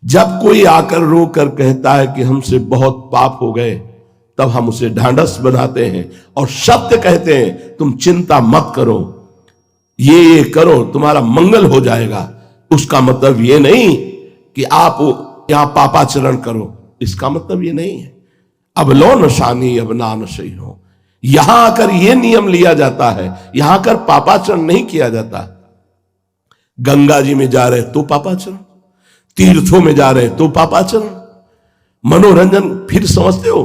जब कोई आकर रो कर कहता है कि हमसे बहुत पाप हो गए, तब हम उसे ढांढस बनाते हैं और सत्य कहते हैं, तुम चिंता मत करो, ये करो, तुम्हारा मंगल हो जाएगा। उसका मतलब ये नहीं कि आप यहां पापाचरण करो, इसका मतलब ये नहीं है। अब लो नशानी अब ना नशई हो, यहां आकर यह नियम लिया जाता है, यहां आकर पापाचरण नहीं किया जाता। गंगा जी में जा रहे तो पापाचरण, तीर्थों में जा रहे तो पापाचरण, मनोरंजन फिर समझते हो,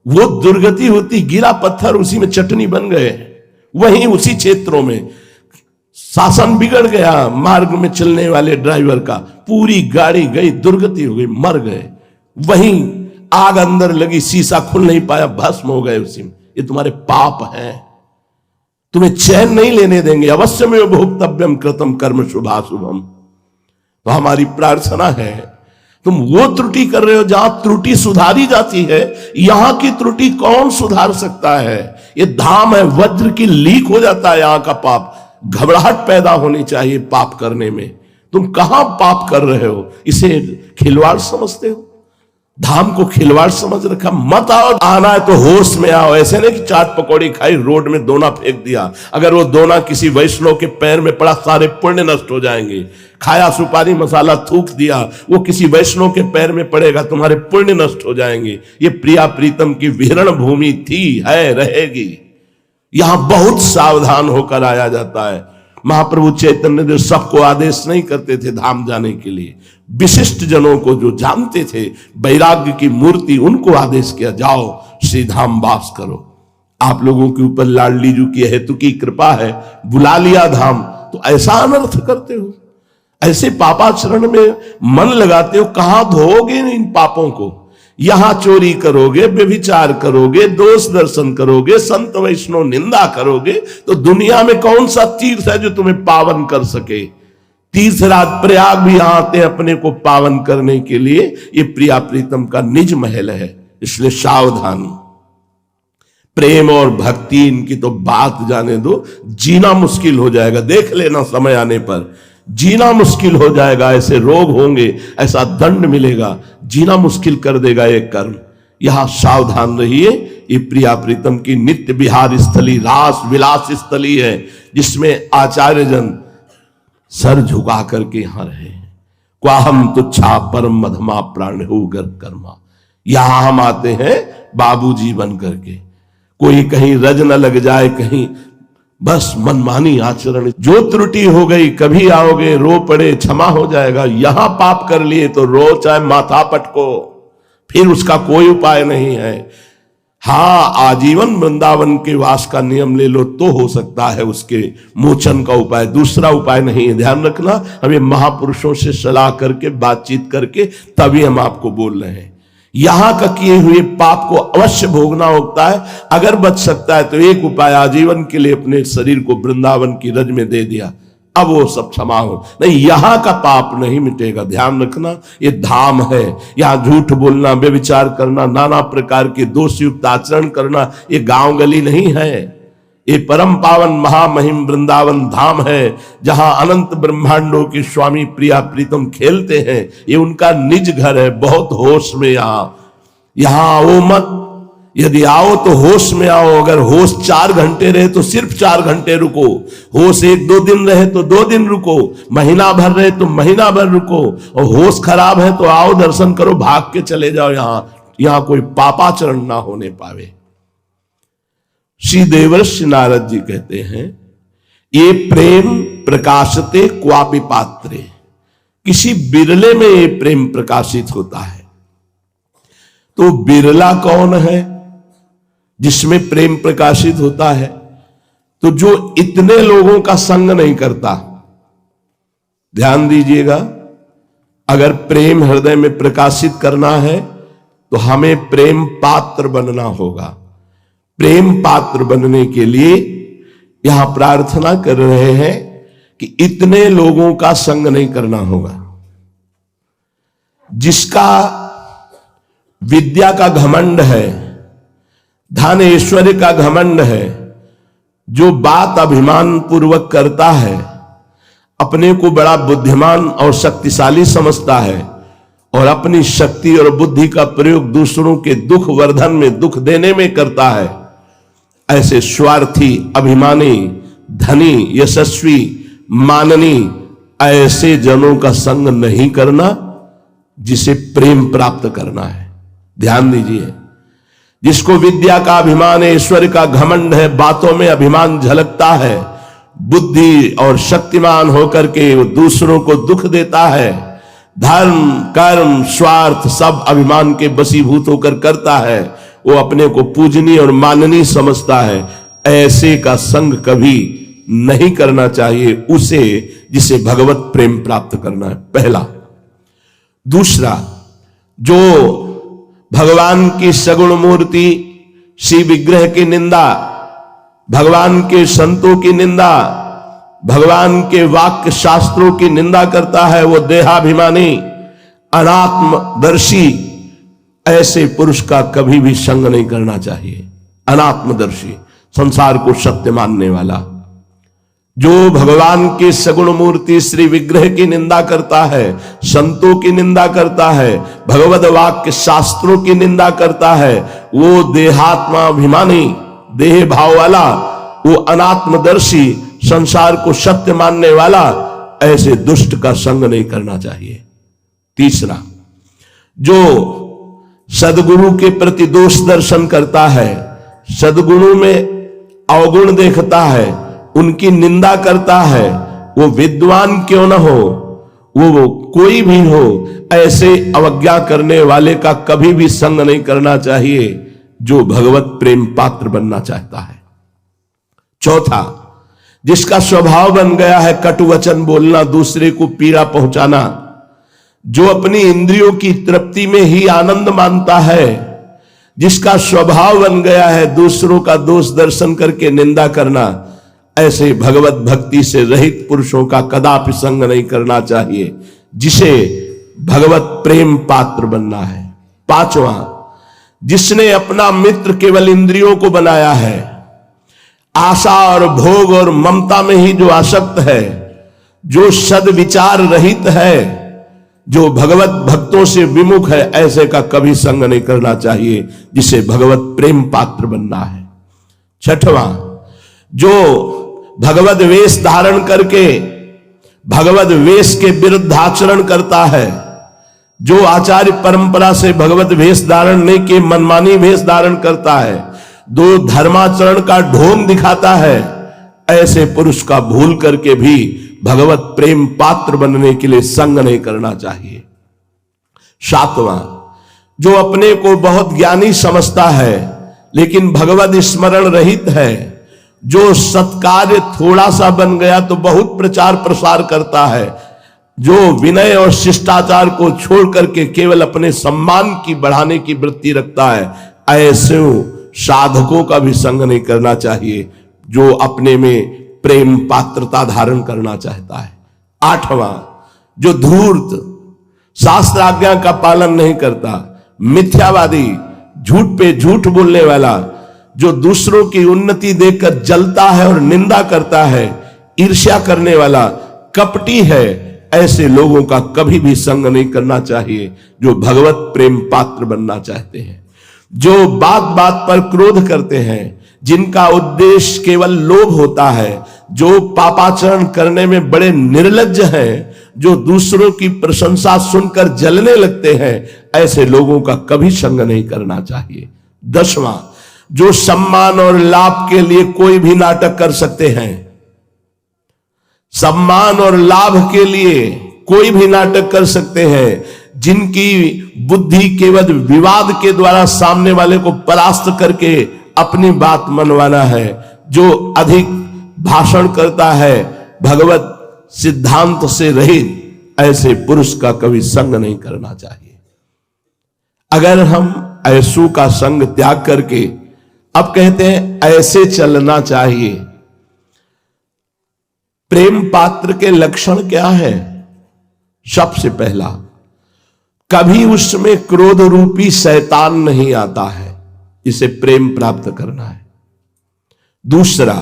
वो दुर्गति होती, गिरा पत्थर उसी में चटनी बन गए, वहीं उसी क्षेत्रों में शासन बिगड़ गया, मार्ग में चलने वाले ड्राइवर का, पूरी गाड़ी गई, दुर्गति हो गई, मर गए, वहीं आग अंदर लगी, शीशा खुल नहीं पाया, भस्म हो गए उसी में। ये तुम्हारे पाप हैं, तुम्हें चैन नहीं लेने देंगे। अवश्य में भोक्तव्यम कृतम कर्म शुभाशुभम। तो हमारी प्रार्थना है, तुम वो त्रुटि कर रहे हो जहां त्रुटि सुधारी जाती है, यहां की त्रुटि कौन सुधार सकता है? ये धाम है, वज्र की लीक हो जाता है यहां का पाप, घबराहट पैदा होनी चाहिए पाप करने में। तुम कहां पाप कर रहे हो? इसे खिलवाड़ समझते हो, धाम को खिलवाड़ समझ रखा। मत आओ, आना है तो होश में आओ। ऐसे नहीं कि चाट पकौड़ी खाई, रोड में दोना फेंक दिया, अगर वो दोना किसी वैष्णव के पैर में पड़ा, सारे पुण्य नष्ट हो जाएंगे। खाया सुपारी मसाला थूक दिया, वो किसी वैष्णव के पैर में पड़ेगा, तुम्हारे पुण्य नष्ट हो जाएंगे। ये प्रिया प्रीतम की विहरण भूमि थी, है, रहेगी। यहां बहुत सावधान होकर आया जाता है। महाप्रभु चैतन्य देव सबको आदेश नहीं करते थे धाम जाने के लिए, विशिष्ट जनों को, जो जानते थे वैराग्य की मूर्ति, उनको आदेश किया, जाओ श्री धाम वास करो। आप लोगों के ऊपर लाडली जी की हेतु की कृपा है, बुला लिया धाम, तो ऐसा अनर्थ करते हो, ऐसे पापाचरण में मन लगाते हो। कहां धोओगे इन पापों को? यहां चोरी करोगे, व्यभिचार करोगे, दोष दर्शन करोगे, संत वैष्णव निंदा करोगे, तो दुनिया में कौन सा तीर्थ है जो तुम्हें पावन कर सके? तीर्थराज प्रयाग भी यहां आते हैं अपने को पावन करने के लिए। ये प्रिया प्रीतम का निज महल है, इसलिए सावधान। प्रेम और भक्ति इनकी तो बात जाने दो, जीना मुश्किल हो जाएगा। देख लेना समय आने पर, जीना मुश्किल हो जाएगा। ऐसे रोग होंगे, ऐसा दंड मिलेगा, जीना मुश्किल कर देगा ये कर्म। यहां सावधान रहिए। ये प्रिया प्रीतम की नित्य विहार स्थली, रास विलास स्थली है, जिसमें आचार्य जन सर झुका करके यहां रहे। क्वाहम तुच्छा परम मधमा प्राण हो गर कर्मा। यहां हम आते हैं बाबूजी बन करके, कोई कहीं रज न लग जाए, कहीं बस मनमानी आचरण। जो त्रुटि हो गई, कभी आओगे, रो पड़े, क्षमा हो जाएगा। यहां पाप कर लिए तो रो, चाहे माथा पटको, फिर उसका कोई उपाय नहीं है। हाँ, आजीवन वृंदावन के वास का नियम ले लो तो हो सकता है उसके मोचन का उपाय, दूसरा उपाय नहीं है। ध्यान रखना, हमें महापुरुषों से सलाह करके, बातचीत करके तभी हम आपको बोल रहे हैं। यहां का किए हुए पाप को अवश्य भोगना होता है। अगर बच सकता है तो एक उपाय, आजीवन के लिए अपने शरीर को वृंदावन की रज में दे दिया, अब वो सब क्षमा हो। नहीं, यहां का पाप नहीं मिटेगा। ध्यान रखना, ये धाम है, यहां झूठ बोलना, व्यभिचार करना, नाना प्रकार के दोषयुक्त आचरण करना, ये गांव गली नहीं है। ये परम पावन महामहिम वृंदावन धाम है, जहां अनंत ब्रह्मांडों के स्वामी प्रिया प्रीतम खेलते हैं। ये उनका निज घर है। बहुत होश में यहां आओ मत। यदि आओ तो होश में आओ। अगर होश 4 घंटे रहे तो सिर्फ 4 घंटे रुको, होश 1-2 दिन रहे तो 2 दिन रुको, महीना भर रहे तो महीना भर रुको, और होश खराब है तो आओ दर्शन करो, भाग के चले जाओ। यहां कोई पापाचरण ना होने पावे। श्री देवर्षि नारद जी कहते हैं, ये प्रेम प्रकाशते क्वापि पात्रे। किसी बिरले में ये प्रेम प्रकाशित होता है। तो बिरला कौन है जिसमें प्रेम प्रकाशित होता है? तो जो इतने लोगों का संग नहीं करता। ध्यान दीजिएगा, अगर प्रेम हृदय में प्रकाशित करना है तो हमें प्रेम पात्र बनना होगा। प्रेम पात्र बनने के लिए यहां प्रार्थना कर रहे हैं कि इतने लोगों का संग नहीं करना होगा। जिसका विद्या का घमंड है, धन ऐश्वर्य का घमंड है, जो बात अभिमान पूर्वक करता है, अपने को बड़ा बुद्धिमान और शक्तिशाली समझता है, और अपनी शक्ति और बुद्धि का प्रयोग दूसरों के दुख वर्धन में, दुख देने में करता है, ऐसे स्वार्थी, अभिमानी, धनी, यशस्वी, माननी ऐसे जनों का संग नहीं करना जिसे प्रेम प्राप्त करना है। ध्यान दीजिए, जिसको विद्या का अभिमान है, ईश्वर का घमंड है, बातों में अभिमान झलकता है, बुद्धि और शक्तिमान होकर के वो दूसरों को दुख देता है, धर्म, कर्म, स्वार्थ सब अभिमान के वशीभूत होकर करता है, वो अपने को पूजनीय और माननीय समझता है, ऐसे का संग कभी नहीं करना चाहिए उसे जिसे भगवत प्रेम प्राप्त करना है, पहला। दूसरा, जो भगवान की सगुण मूर्ति श्री विग्रह की निंदा, भगवान के संतों की निंदा, भगवान के वाक्य शास्त्रों की निंदा करता है, वो देहाभिमानी, अनात्मदर्शी, ऐसे पुरुष का कभी भी संग नहीं करना चाहिए। अनात्मदर्शी, संसार को सत्य मानने वाला, जो भगवान के सगुण मूर्ति श्री विग्रह की निंदा करता है, संतों की निंदा करता है, भगवद वाक्य शास्त्रों की निंदा करता है, वो देहात्माभिमानी, देह भाव वाला, वो अनात्मदर्शी, संसार को सत्य मानने वाला, ऐसे दुष्ट का संग नहीं करना चाहिए। तीसरा, जो सद्गुरु के प्रति दोष दर्शन करता है, सद्गुरु में अवगुण देखता है, उनकी निंदा करता है, वो विद्वान क्यों न हो, वो कोई भी हो, ऐसे अवज्ञा करने वाले का कभी भी संग नहीं करना चाहिए जो भगवत प्रेम पात्र बनना चाहता है। चौथा, जिसका स्वभाव बन गया है कटु वचन बोलना, दूसरे को पीड़ा पहुंचाना, जो अपनी इंद्रियों की तृप्ति में ही आनंद मानता है, जिसका स्वभाव बन गया है दूसरों का दोष दर्शन करके निंदा करना, ऐसे भगवत भक्ति से रहित पुरुषों का कदापि संग नहीं करना चाहिए जिसे भगवत प्रेम पात्र बनना है। पांचवा, जिसने अपना मित्र केवल इंद्रियों को बनाया है, आशा और भोग और ममता में ही जो आसक्त है, जो सद्विचार रहित है, जो भगवत भक्तों से विमुख है, ऐसे का कभी संग नहीं करना चाहिए जिसे भगवत प्रेम पात्र बनना है। छठवां, जो भगवत वेश धारण करके भगवत वेश के विरुद्ध आचरण करता है, जो आचार्य परंपरा से भगवत वेश धारण नहीं के मनमानी वेश धारण करता है, दो धर्माचरण का ढोंग दिखाता है, ऐसे पुरुष का भूल करके भी भगवत प्रेम पात्र बनने के लिए संग नहीं करना चाहिए। सातवां, जो अपने को बहुत ज्ञानी समझता है लेकिन भगवत स्मरण रहित है, जो सत्कार्य थोड़ा सा बन गया तो बहुत प्रचार प्रसार करता है, जो विनय और शिष्टाचार को छोड़ करके केवल अपने सम्मान की बढ़ाने की वृत्ति रखता है, ऐसे साधकों का भी संग नहीं करना चाहिए जो अपने में प्रेम पात्रता धारण करना चाहता है। आठवां, जो धूर्त, शास्त्र आज्ञा का पालन नहीं करता, मिथ्यावादी, झूठ पे झूठ बोलने वाला, जो दूसरों की उन्नति देखकर जलता है और निंदा करता है, ईर्ष्या करने वाला, कपटी है, ऐसे लोगों का कभी भी संग नहीं करना चाहिए जो भगवत प्रेम पात्र बनना चाहते हैं। जो बात बात पर क्रोध करते हैं, जिनका उद्देश्य केवल लोभ होता है, जो पापाचरण करने में बड़े निर्लज्ज हैं, जो दूसरों की प्रशंसा सुनकर जलने लगते हैं, ऐसे लोगों का कभी संग नहीं करना चाहिए। 10वां, जो सम्मान और लाभ के लिए कोई भी नाटक कर सकते हैं, सम्मान और लाभ के लिए कोई भी नाटक कर सकते हैं, जिनकी बुद्धि केवल विवाद के द्वारा सामने वाले को परास्त करके अपनी बात मनवाना है, जो अधिक भाषण करता है, भगवत सिद्धांत से रहित, ऐसे पुरुष का कभी संग नहीं करना चाहिए। अगर हम ऐसू का संग त्याग करके अब कहते हैं ऐसे चलना चाहिए, प्रेम पात्र के लक्षण क्या है? सबसे पहला, कभी उसमें क्रोध रूपी शैतान नहीं आता है, इसे प्रेम प्राप्त करना है। दूसरा,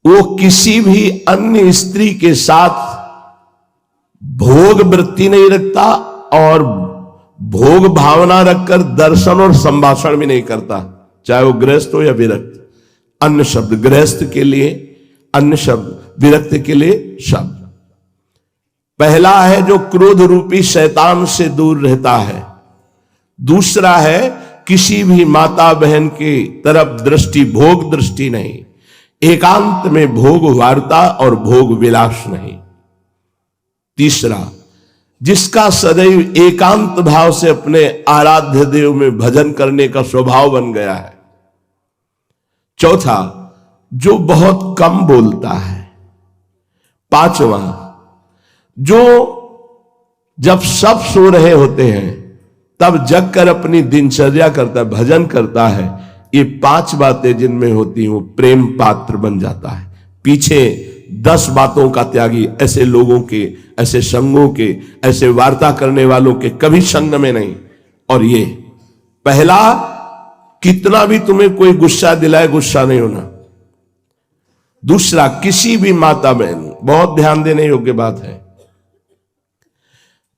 वो किसी भी अन्य स्त्री के साथ भोग वृत्ति नहीं रखता और भोग भावना रखकर दर्शन और संभाषण भी नहीं करता, चाहे वो गृहस्थ हो या विरक्त। अन्य शब्द गृहस्थ के लिए, अन्य शब्द विरक्त के लिए शब्द। पहला है जो क्रोध रूपी शैतान से दूर रहता है। दूसरा है किसी भी माता बहन की तरफ दृष्टि, भोग दृष्टि नहीं, एकांत में भोग वार्ता और भोग विलास नहीं। तीसरा, जिसका सदैव एकांत भाव से अपने आराध्य देव में भजन करने का स्वभाव बन गया है। चौथा, जो बहुत कम बोलता है। पांचवा, जो जब सब सो रहे होते हैं तब जग कर अपनी दिनचर्या करता है, भजन करता है। ये 5 बातें जिनमें होती हैं वो प्रेम पात्र बन जाता है। पीछे 10 बातों का त्यागी, ऐसे लोगों के, ऐसे संगों के, ऐसे वार्ता करने वालों के कभी संग में नहीं। और ये पहला, कितना भी तुम्हें कोई गुस्सा दिलाए, गुस्सा नहीं होना। दूसरा, किसी भी माता बहन, बहुत ध्यान देने योग्य बात है,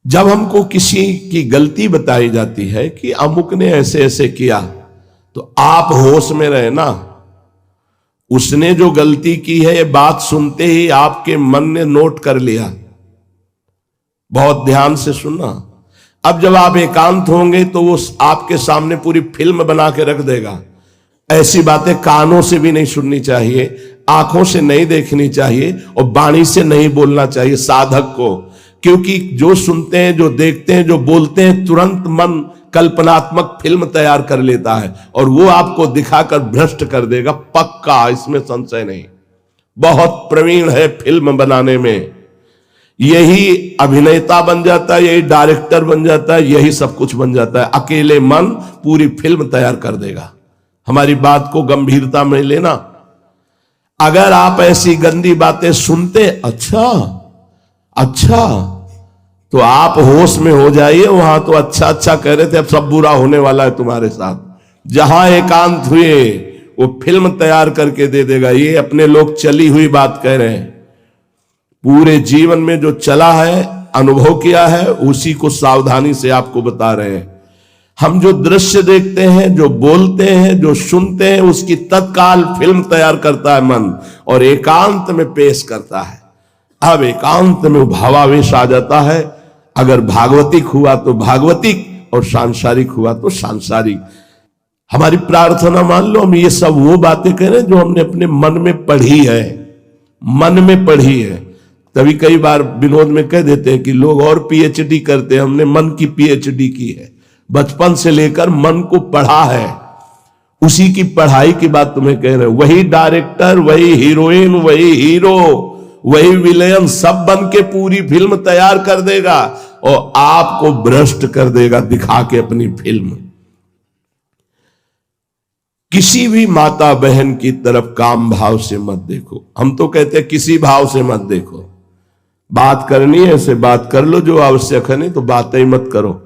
जब हमको किसी की गलती बताई जाती है कि अमुक ने ऐसे ऐसे किया, तो आप होश में रहे ना। उसने जो गलती की है ये बात सुनते ही आपके मन ने नोट कर लिया। बहुत ध्यान से सुनना। अब जब आप एकांत होंगे तो वो आपके सामने पूरी फिल्म बना के रख देगा। ऐसी बातें कानों से भी नहीं सुननी चाहिए, आंखों से नहीं देखनी चाहिए और वाणी से नहीं बोलना चाहिए साधक को। क्योंकि जो सुनते हैं, जो देखते हैं, जो बोलते हैं, तुरंत मन कल्पनात्मक फिल्म तैयार कर लेता है और वो आपको दिखाकर भ्रष्ट कर देगा, पक्का, इसमें संशय नहीं। बहुत प्रवीण है फिल्म बनाने में, यही अभिनेता बन जाता है, यही डायरेक्टर बन जाता है, यही सब कुछ बन जाता है। अकेले मन पूरी फिल्म तैयार कर देगा। हमारी बात को गंभीरता में लेना। अगर आप ऐसी गंदी बातें सुनते, अच्छा, तो आप होश में हो जाइए। वहां तो अच्छा अच्छा कह रहे थे, अब सब बुरा होने वाला है तुम्हारे साथ। जहां एकांत हुए वो फिल्म तैयार करके दे देगा। ये अपने लोग चली हुई बात कह रहे हैं, पूरे जीवन में जो चला है, अनुभव किया है, उसी को सावधानी से आपको बता रहे हैं। हम जो दृश्य देखते हैं, जो बोलते हैं, जो सुनते हैं, उसकी तत्काल फिल्म तैयार करता है मन और एकांत में पेश करता है। अब एकांत में भावावेश आ जाता है। अगर भागवतिक हुआ तो भागवतिक और सांसारिक हुआ तो सांसारिक। हमारी प्रार्थना मान लो, हम ये सब वो बातें कह रहे हैं जो हमने अपने मन में पढ़ी है, मन में पढ़ी है। तभी कई बार विनोद में कह देते हैं कि लोग और पीएचडी करते हैं, हमने मन की पीएचडी की है। बचपन से लेकर मन को पढ़ा है, उसी की पढ़ाई की बात तुम्हें कह रहे हैं। वही डायरेक्टर, वही हीरोइन, वही हीरो, वही विलेन सब बन के पूरी फिल्म तैयार कर देगा और आपको भ्रष्ट कर देगा दिखा के अपनी फिल्म। किसी भी माता बहन की तरफ काम भाव से मत देखो। हम तो कहते हैं किसी भाव से मत देखो। बात करनी है ऐसे बात कर लो जो आवश्यक है, नहीं तो बातें ही मत करो।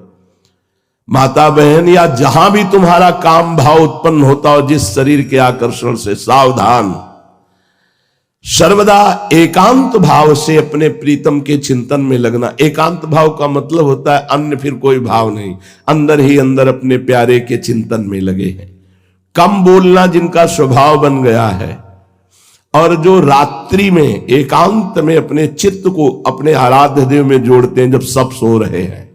माता बहन या जहां भी तुम्हारा काम भाव उत्पन्न होता हो, जिस शरीर के आकर्षण से, सावधान। सर्वदा एकांत भाव से अपने प्रीतम के चिंतन में लगना। एकांत भाव का मतलब होता है अन्य फिर कोई भाव नहीं, अंदर ही अंदर अपने प्यारे के चिंतन में लगे हैं। कम बोलना जिनका स्वभाव बन गया है और जो रात्रि में एकांत में अपने चित्त को अपने आराध्य देव में जोड़ते हैं जब सब सो रहे हैं।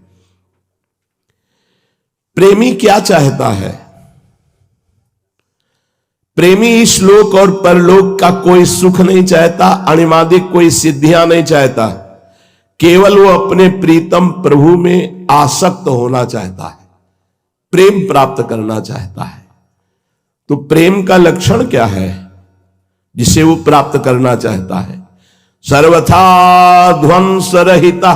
प्रेमी क्या चाहता है? प्रेमी इस लोक और परलोक का कोई सुख नहीं चाहता, अणिमादिक कोई सिद्धियां नहीं चाहता। केवल वो अपने प्रीतम प्रभु में आसक्त होना चाहता है, प्रेम प्राप्त करना चाहता है। तो प्रेम का लक्षण क्या है जिसे वो प्राप्त करना चाहता है? सर्वथा ध्वंस रहिता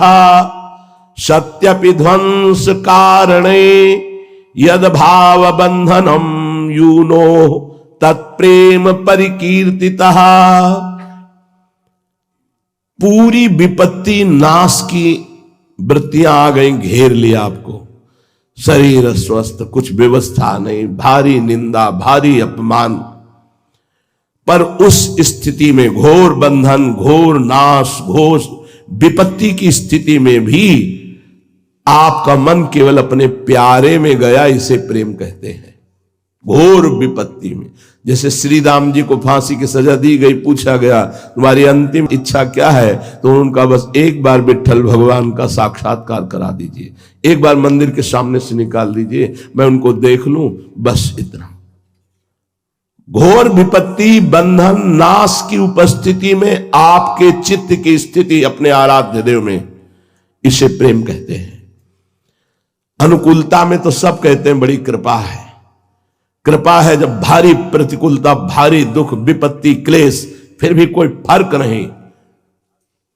सत्यपि ध्वंस कारणे यद भाव बंधनम यूनो तत्प्रेम परिकीर्तिता। पूरी विपत्ति नाश की वृत्तियां आ गई, घेर लिया आपको। शरीर अस्वस्थ, कुछ व्यवस्था नहीं, भारी निंदा, भारी अपमान। पर उस स्थिति में, घोर बंधन, घोर नाश, घोर विपत्ति की स्थिति में भी आपका मन केवल अपने प्यारे में गया, इसे प्रेम कहते हैं। घोर विपत्ति में, जैसे श्री राम जी को फांसी की सजा दी गई, पूछा गया तुम्हारी अंतिम इच्छा क्या है, तो उनका बस एक बार विट्ठल भगवान का साक्षात्कार करा दीजिए, एक बार मंदिर के सामने से निकाल दीजिए, मैं उनको देख लूं, बस इतना। घोर विपत्ति, बंधन, नाश की उपस्थिति में आपके चित्त की स्थिति अपने आराध्य देव में, इसे प्रेम कहते हैं। अनुकूलता में तो सब कहते हैं बड़ी कृपा है। कृपा है जब भारी प्रतिकूलता, भारी दुख, विपत्ति, क्लेश, फिर भी कोई फर्क नहीं,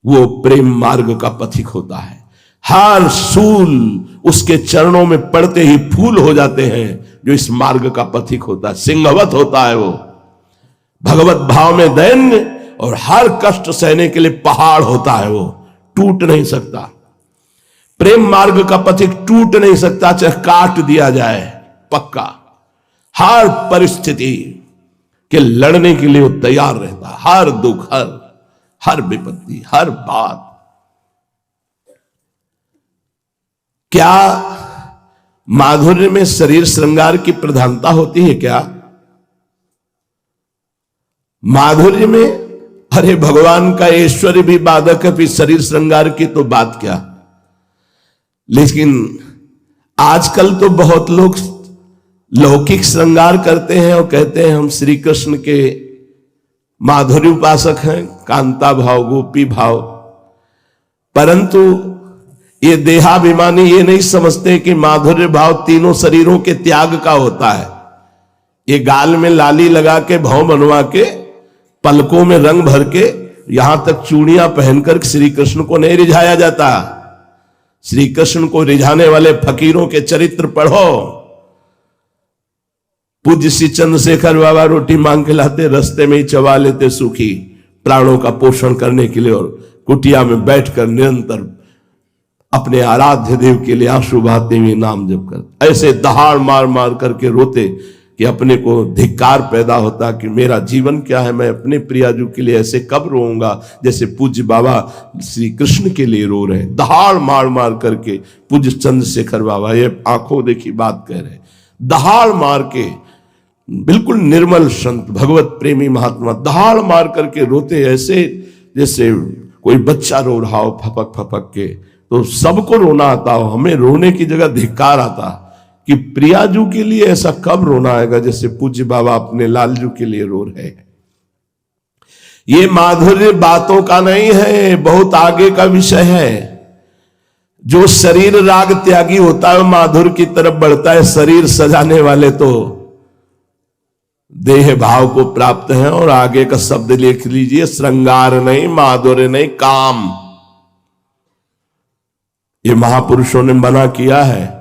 वो प्रेम मार्ग का पथिक होता है। हर सूल उसके चरणों में पड़ते ही फूल हो जाते हैं, जो इस मार्ग का पथिक होता है। सिंहवत होता है वो, भगवत भाव में दैन्य, और हर कष्ट सहने के लिए पहाड़ होता है, वो टूट नहीं सकता। प्रेम मार्ग का पथिक टूट नहीं सकता, चाहे काट दिया जाए, पक्का। हर परिस्थिति के लड़ने के लिए वो तैयार रहता, हर दुख, हर विपत्ति, हर बात। क्या माधुर्य में शरीर श्रृंगार की प्रधानता होती है क्या? माधुर्य में, अरे भगवान का ऐश्वर्य भी बाधक है, फिर शरीर श्रृंगार की तो बात क्या। लेकिन आजकल तो बहुत लोग लौकिक श्रृंगार करते हैं और कहते हैं हम श्री कृष्ण के माधुर्य उपासक हैं, कांता भाव, गोपी भाव। परंतु ये देहाभिमानी ये नहीं समझते कि माधुर्य भाव तीनों शरीरों के त्याग का होता है। ये गाल में लाली लगा के, भाव बनवा के, पलकों में रंग भर के, यहां तक चूड़ियां पहनकर श्री कृष्ण को नहीं रिझाया जाता। श्री कृष्ण को रिझाने वाले फकीरों के चरित्र पढ़ो। पूज्य श्री चंद्रशेखर बाबा रोटी मांग के लाते, रास्ते में ही चबा लेते सूखी, प्राणों का पोषण करने के लिए, और कुटिया में बैठकर निरंतर अपने आराध्य देव के लिए आंसू बहाते हुए नाम जप कर, ऐसे दहाड़ मार मार करके रोते कि अपने को धिक्कार पैदा होता कि मेरा जीवन क्या है, मैं अपने प्रियाजू के लिए ऐसे कब रोऊंगा जैसे पूज्य बाबा श्री कृष्ण के लिए रो रहे हैं। दहाड़ मार मार करके पूज्य चंद्रशेखर बाबा ये आंखों देखी बात कह रहे हैं, दहाड़ मार के, बिल्कुल निर्मल संत, भगवत प्रेमी महात्मा, दहाड़ मार करके रोते ऐसे जैसे कोई बच्चा रो रहा हो फपक फपक के। तो सबको रोना आता हो, हमें रोने की जगह धिक्कार आता कि प्रियाजू के लिए ऐसा कब रोना आएगा जैसे पूज्य बाबा अपने लालजू के लिए रो रहे हैं। ये माधुर्य बातों का नहीं है, बहुत आगे का विषय है। जो शरीर राग त्यागी होता है माधुर्य की तरफ बढ़ता है। शरीर सजाने वाले तो देह भाव को प्राप्त हैं। और आगे का शब्द लिख लीजिए, श्रृंगार नहीं, माधुर्य नहीं, काम। ये महापुरुषों ने मना किया है।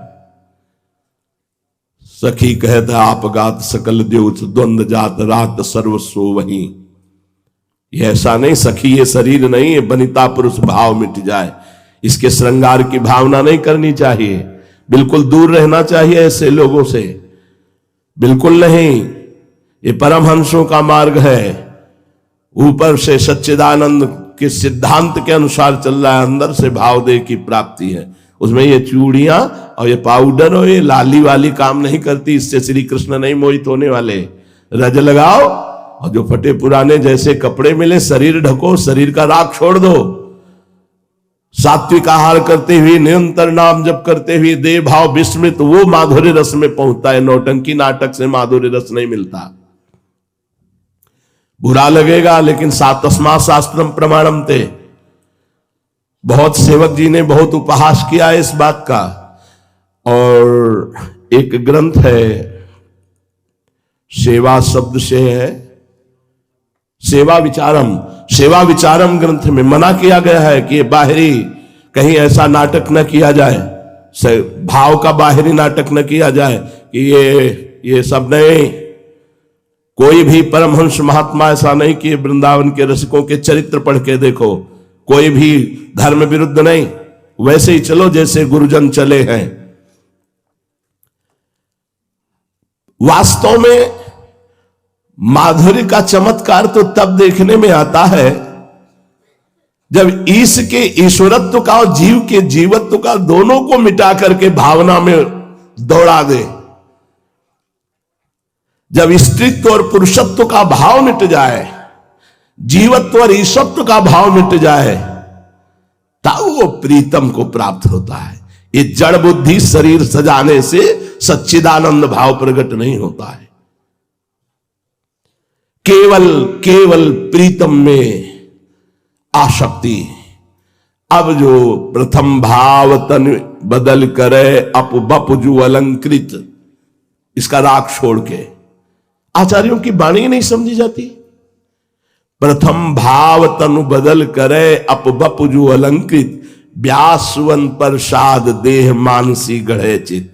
सखी कहता आप गात सकल द्योच द्वंद जात रात सर्वस्व वही। ये ऐसा नहीं सखी, ये शरीर नहीं, ये बनिता पुरुष भाव मिट जाए, इसके श्रृंगार की भावना नहीं करनी चाहिए। बिल्कुल दूर रहना चाहिए ऐसे लोगों से, बिल्कुल नहीं। ये परमहंसों का मार्ग है, ऊपर से सच्चिदानंद के सिद्धांत के अनुसार चल रहा है, अंदर से भावदेव की प्राप्ति है। उसमें ये चूड़ियां और ये पाउडर और ये लाली वाली काम नहीं करती, इससे श्री कृष्ण नहीं मोहित होने वाले। रज लगाओ और जो फटे पुराने जैसे कपड़े मिले शरीर ढको, शरीर का राग छोड़ दो। सात्विक आहार करते हुए, निरंतर नाम जप करते हुए देव भाव विस्मृत, वो माधुर्य रस में पहुंचता है। नौटंकी नाटक से माधुर्य रस नहीं मिलता। बुरा लगेगा लेकिन तस्मा शास्त्रम प्रमाणम ते। बहुत सेवक जी ने बहुत उपहास किया है इस बात का। और एक ग्रंथ है, सेवा शब्द से है, सेवा विचारम। सेवा विचारम ग्रंथ में मना किया गया है कि बाहरी कहीं ऐसा नाटक न किया जाए, भाव का बाहरी नाटक न किया जाए कि ये सब नहीं। कोई भी परमहंस महात्मा ऐसा नहीं कि वृंदावन के रसिकों के चरित्र पढ़ के देखो, कोई भी धर्म विरुद्ध नहीं, वैसे ही चलो जैसे गुरुजन चले हैं। वास्तव में माधुर्य का चमत्कार तो तब देखने में आता है जब ईश के ईश्वरत्व का और जीव के जीवत्व का दोनों को मिटा करके भावना में दौड़ा दे, जब स्त्रीत्व और पुरुषत्व का भाव मिट जाए, जीवत्व और ईश्वरत्व का भाव मिट जाए, तब वो प्रीतम को प्राप्त होता है। ये जड़ बुद्धि शरीर सजाने से सच्चिदानंद भाव प्रकट नहीं होता है। केवल प्रीतम में आसक्ति। अब जो प्रथम भाव तन बदल करे अप बपजु अलंकृत, इसका राग छोड़ के आचार्यों की वाणी नहीं समझी जाती। प्रथम भाव तनु बदल करे अप बपजु अलंकृत, व्यासवन प्रसाद देह मानसी गढ़े चित।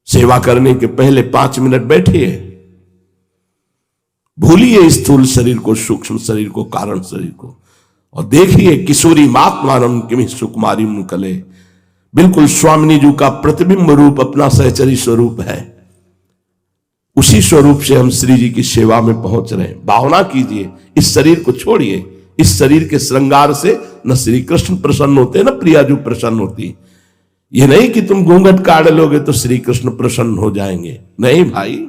सेवा करने के पहले 5 मिनट बैठिए, भूलिए स्थूल शरीर को, सूक्ष्म शरीर को, कारण शरीर को, और देखिए किशोरी मात्मानम किमि सुकुमारी मुकले। बिल्कुल स्वामिनी जी का प्रतिबिंब रूप अपना सहचरी स्वरूप है। उसी स्वरूप से हम श्री जी की सेवा में पहुंच रहे हैं। भावना कीजिए, इस शरीर को छोड़िए। इस शरीर के श्रृंगार से न श्री कृष्ण प्रसन्न होते, न प्रियाजू प्रसन्न होती। ये नहीं कि तुम घूंघट काट लोगे तो श्री कृष्ण प्रसन्न हो जाएंगे। नहीं भाई,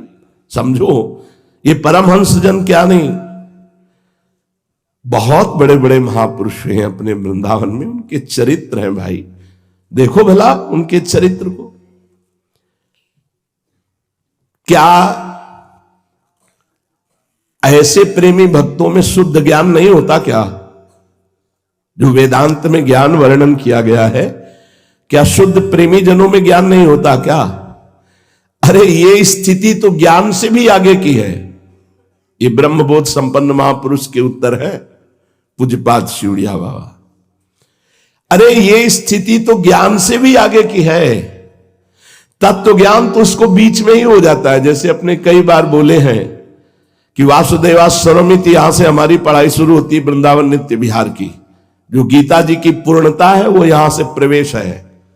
समझो, ये परमहंस जन क्या नहीं, बहुत बड़े बड़े महापुरुष हैं अपने वृंदावन में, उनके चरित्र हैं भाई। देखो भला उनके चरित्र को। क्या ऐसे प्रेमी भक्तों में शुद्ध ज्ञान नहीं होता क्या? जो वेदांत में ज्ञान वर्णन किया गया है, क्या शुद्ध प्रेमी जनों में ज्ञान नहीं होता क्या? अरे ये स्थिति तो ज्ञान से भी आगे की है। ये ब्रह्मबोध संपन्न महापुरुष के उत्तर है पूज्यपाद शिवड़िया बाबा। अरे ये स्थिति तो ज्ञान से भी आगे की है। तत्व ज्ञान तो उसको बीच में ही हो जाता है। जैसे अपने कई बार बोले हैं कि वासुदेवा स्वरमित, यहां से हमारी पढ़ाई शुरू होती है वृंदावन नित्य विहार की। जो गीता जी की पूर्णता है वो यहां से प्रवेश है।